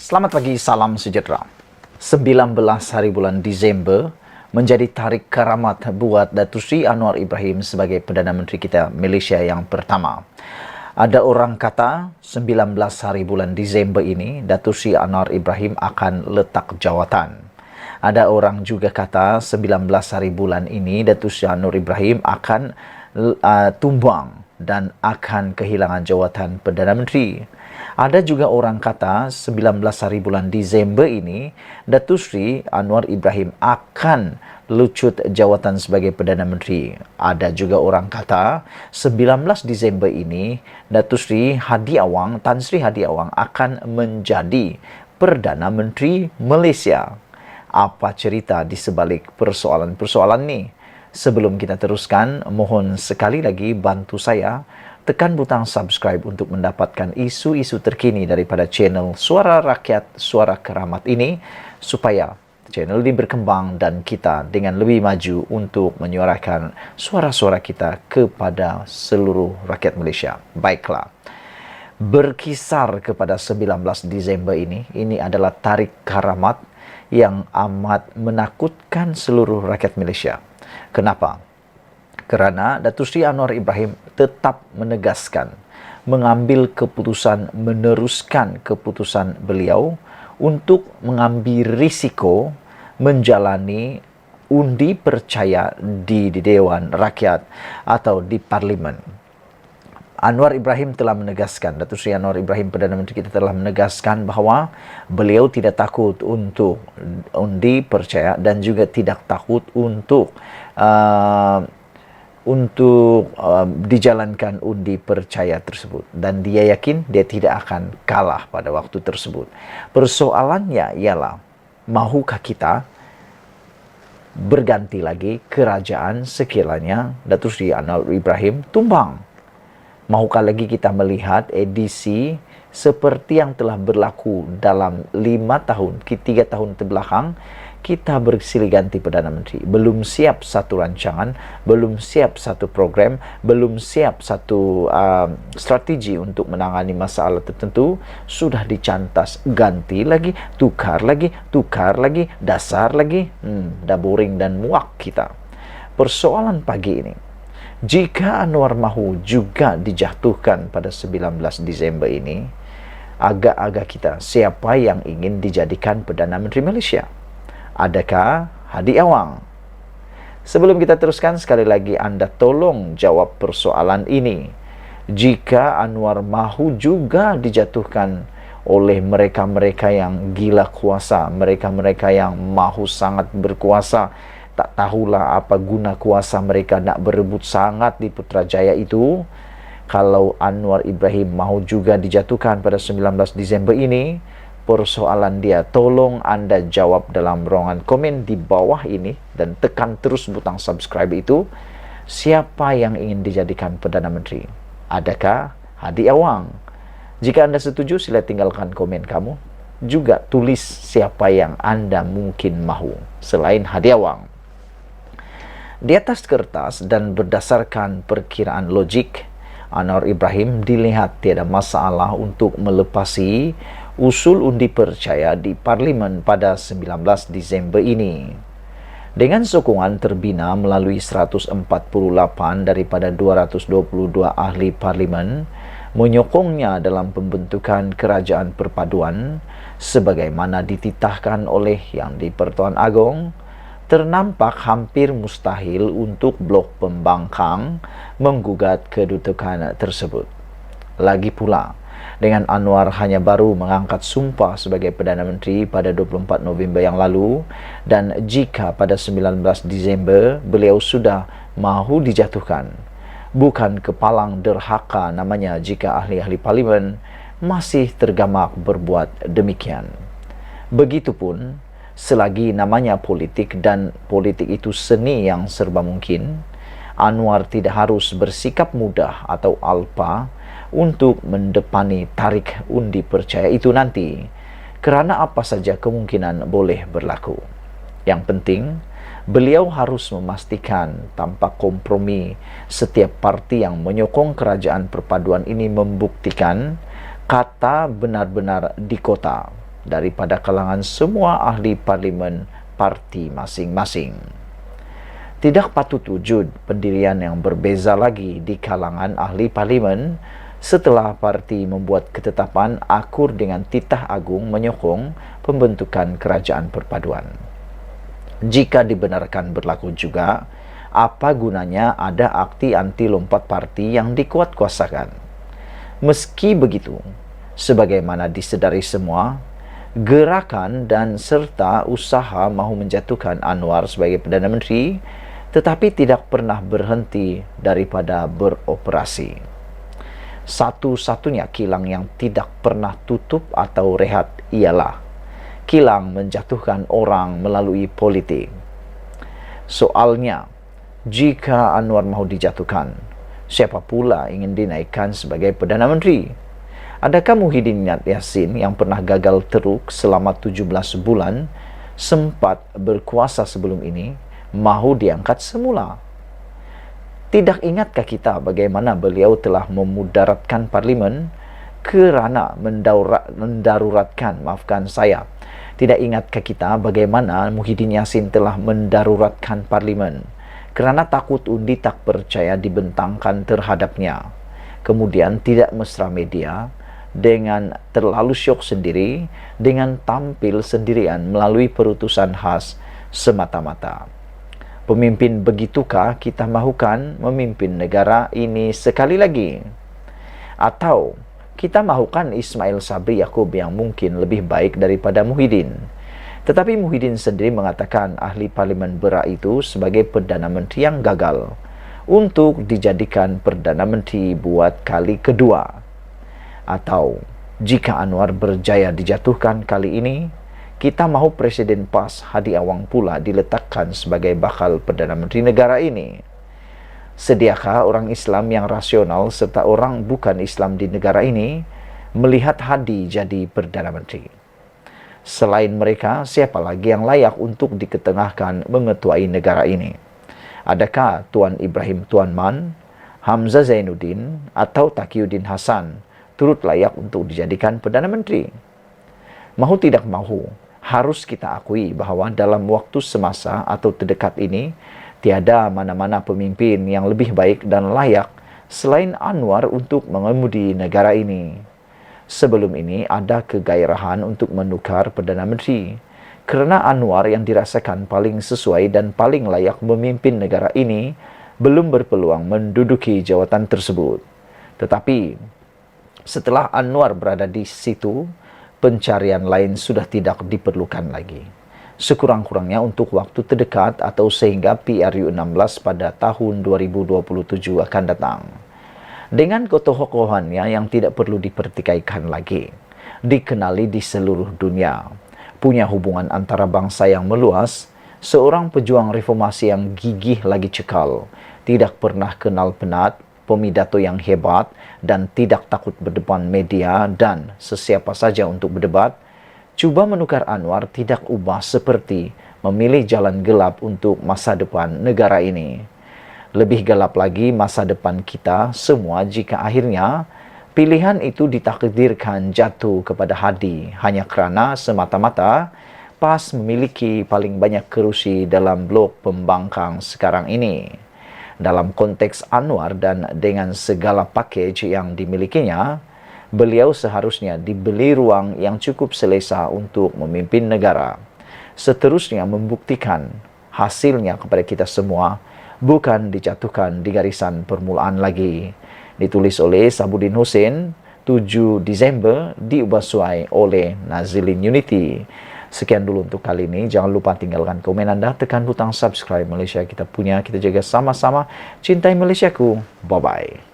Selamat pagi, salam sejahtera. 19 hari bulan Disember menjadi tarik karamat buat Datuk Seri Anwar Ibrahim sebagai Perdana Menteri kita Malaysia yang pertama. Ada orang kata 19 hari bulan Disember ini Datuk Seri Anwar Ibrahim akan letak jawatan. Ada orang juga kata 19 hari bulan ini Datuk Seri Anwar Ibrahim akan tumbang dan akan kehilangan jawatan Perdana Menteri. Ada juga orang kata 19 hari bulan Disember ini Datuk Seri Anwar Ibrahim akan lucut jawatan sebagai Perdana Menteri. Ada juga orang kata 19 Disember ini Datuk Seri Tan Sri Hadi Awang akan menjadi Perdana Menteri Malaysia. Apa cerita di sebalik persoalan-persoalan ni? Sebelum kita teruskan, mohon sekali lagi bantu saya tekan butang subscribe untuk mendapatkan isu-isu terkini daripada channel Suara Rakyat, Suara Keramat ini supaya channel ini berkembang dan kita dengan lebih maju untuk menyuarakan suara-suara kita kepada seluruh rakyat Malaysia. Baiklah, berkisar kepada 19 Disember ini adalah tarik karamat yang amat menakutkan seluruh rakyat Malaysia. Kenapa? Kerana Datuk Seri Anwar Ibrahim tetap menegaskan mengambil keputusan meneruskan keputusan beliau untuk mengambil risiko menjalani undi percaya di Dewan Rakyat atau di Parlimen. Anwar Ibrahim telah menegaskan, Datuk Seri Anwar Ibrahim Perdana Menteri kita telah menegaskan bahawa beliau tidak takut untuk undi percaya dan juga tidak takut untuk dijalankan undi percaya tersebut, dan dia yakin dia tidak akan kalah pada waktu tersebut. Persoalannya ialah, mahukah kita berganti lagi kerajaan sekiranya Datuk Seri Anwar Ibrahim tumbang? Mahukah lagi kita melihat edisi seperti yang telah berlaku dalam 3 tahun terbelakang? Kita bersilih ganti Perdana Menteri. Belum siap satu rancangan, belum siap satu program, belum siap satu strategi untuk menangani masalah tertentu, sudah dicantas ganti lagi, tukar lagi, dasar lagi. Dah boring dan muak kita. Persoalan pagi ini, jika Anwar mahu juga dijatuhkan pada 19 Disember ini, agak-agak kita siapa yang ingin dijadikan Perdana Menteri Malaysia? Adakah Hadi Awang? Sebelum kita teruskan, sekali lagi Anda tolong jawab persoalan ini. Jika Anwar mahu juga dijatuhkan oleh mereka-mereka yang gila kuasa, mereka-mereka yang mahu sangat berkuasa, tak tahulah apa guna kuasa mereka nak berebut sangat di Putrajaya itu. Kalau Anwar Ibrahim mahu juga dijatuhkan pada 19 Disember ini, persoalan dia, tolong Anda jawab dalam ruangan komen di bawah ini dan tekan terus butang subscribe itu. Siapa yang ingin dijadikan Perdana Menteri? Adakah Hadi Awang? Jika Anda setuju, sila tinggalkan komen kamu. Juga tulis siapa yang Anda mungkin mahu selain Hadi Awang. Di atas kertas dan berdasarkan perkiraan logik, Anwar Ibrahim dilihat tiada masalah untuk melepasi usul undi percaya di Parlimen pada 19 Disember ini. Dengan sokongan terbina melalui 148 daripada 222 ahli Parlimen menyokongnya dalam pembentukan kerajaan perpaduan sebagaimana dititahkan oleh Yang di-Pertuan Agong, ternampak hampir mustahil untuk Blok Pembangkang menggugat kedudukan tersebut. Lagi pula, dengan Anwar hanya baru mengangkat sumpah sebagai Perdana Menteri pada 24 November yang lalu, dan jika pada 19 Disember beliau sudah mahu dijatuhkan, bukan kepalang derhaka namanya jika ahli-ahli Parlimen masih tergamak berbuat demikian. Begitupun, selagi namanya politik dan politik itu seni yang serba mungkin, Anwar tidak harus bersikap mudah atau alpa untuk mendepani tarik undi percaya itu nanti, kerana apa saja kemungkinan boleh berlaku. Yang penting, beliau harus memastikan tanpa kompromi setiap parti yang menyokong kerajaan perpaduan ini membuktikan kata benar-benar di kota. daripada kalangan semua ahli parlimen parti masing-masing. Tidak patut wujud pendirian yang berbeza lagi di kalangan ahli parlimen setelah parti membuat ketetapan akur dengan titah agung menyokong pembentukan kerajaan perpaduan. Jika dibenarkan berlaku juga, apa gunanya ada akti anti lompat parti yang dikuatkuasakan? Meski begitu, sebagaimana disedari semua, gerakan dan serta usaha mahu menjatuhkan Anwar sebagai Perdana Menteri tetapi tidak pernah berhenti daripada beroperasi. Satu-satunya kilang yang tidak pernah tutup atau rehat ialah kilang menjatuhkan orang melalui politik. Soalnya, jika Anwar mahu dijatuhkan, siapa pula ingin dinaikkan sebagai Perdana Menteri? Adakah Muhyiddin Yassin yang pernah gagal teruk selama 17 bulan sempat berkuasa sebelum ini mahu diangkat semula? Tidak ingatkah kita bagaimana beliau telah memudaratkan parlimen kerana tidak ingatkah kita bagaimana Muhyiddin Yassin telah mendaruratkan parlimen kerana takut undi tak percaya dibentangkan terhadapnya, kemudian tidak mesra media dengan terlalu syok sendiri dengan tampil sendirian melalui perutusan khas semata-mata. Pemimpin begitukah kita mahukan memimpin negara ini sekali lagi? Atau kita mahukan Ismail Sabri Yaakob yang mungkin lebih baik daripada Muhyiddin? Tetapi Muhyiddin sendiri mengatakan ahli parlimen berak itu sebagai Perdana Menteri yang gagal untuk dijadikan Perdana Menteri buat kali kedua. Atau jika Anwar berjaya dijatuhkan kali ini, kita mahu Presiden PAS Hadi Awang pula diletakkan sebagai bakal Perdana Menteri negara ini. Sediakah orang Islam yang rasional serta orang bukan Islam di negara ini melihat Hadi jadi Perdana Menteri? Selain mereka, siapa lagi yang layak untuk diketengahkan mengetuai negara ini? Adakah Tuan Ibrahim Tuan Man, Hamzah Zainuddin atau Taqiyuddin Hasan turut layak untuk dijadikan Perdana Menteri? Mahu tidak mahu, harus kita akui bahawa dalam waktu semasa atau terdekat ini, tiada mana-mana pemimpin yang lebih baik dan layak selain Anwar untuk mengemudi negara ini. Sebelum ini ada kegairahan untuk menukar Perdana Menteri kerana Anwar yang dirasakan paling sesuai dan paling layak memimpin negara ini belum berpeluang menduduki jawatan tersebut. Tetapi setelah Anwar berada di situ, pencarian lain sudah tidak diperlukan lagi. Sekurang-kurangnya untuk waktu terdekat atau sehingga PRU16 pada tahun 2027 akan datang. Dengan ketokohannya yang tidak perlu dipertikaikan lagi, dikenali di seluruh dunia, punya hubungan antara bangsa yang meluas, seorang pejuang reformasi yang gigih lagi cekal, tidak pernah kenal penat, pemidato yang hebat dan tidak takut berdepan media dan sesiapa saja untuk berdebat, cuba menukar Anwar tidak ubah seperti memilih jalan gelap untuk masa depan negara ini. Lebih gelap lagi masa depan kita semua jika akhirnya pilihan itu ditakdirkan jatuh kepada Hadi hanya kerana semata-mata PAS memiliki paling banyak kerusi dalam blok pembangkang sekarang ini. Dalam konteks Anwar dan dengan segala pakej yang dimilikinya, beliau seharusnya diberi ruang yang cukup selesa untuk memimpin negara. Seterusnya membuktikan hasilnya kepada kita semua, bukan dijatuhkan di garisan permulaan lagi. Ditulis oleh Sabudin Hussein, 7 Disember, diubah suai oleh Nazilin Unity. Sekian dulu untuk kali ini. Jangan lupa tinggalkan komen anda, tekan butang subscribe. Malaysia kita punya, kita jaga sama-sama. Cintai Malaysiaku. Bye-bye.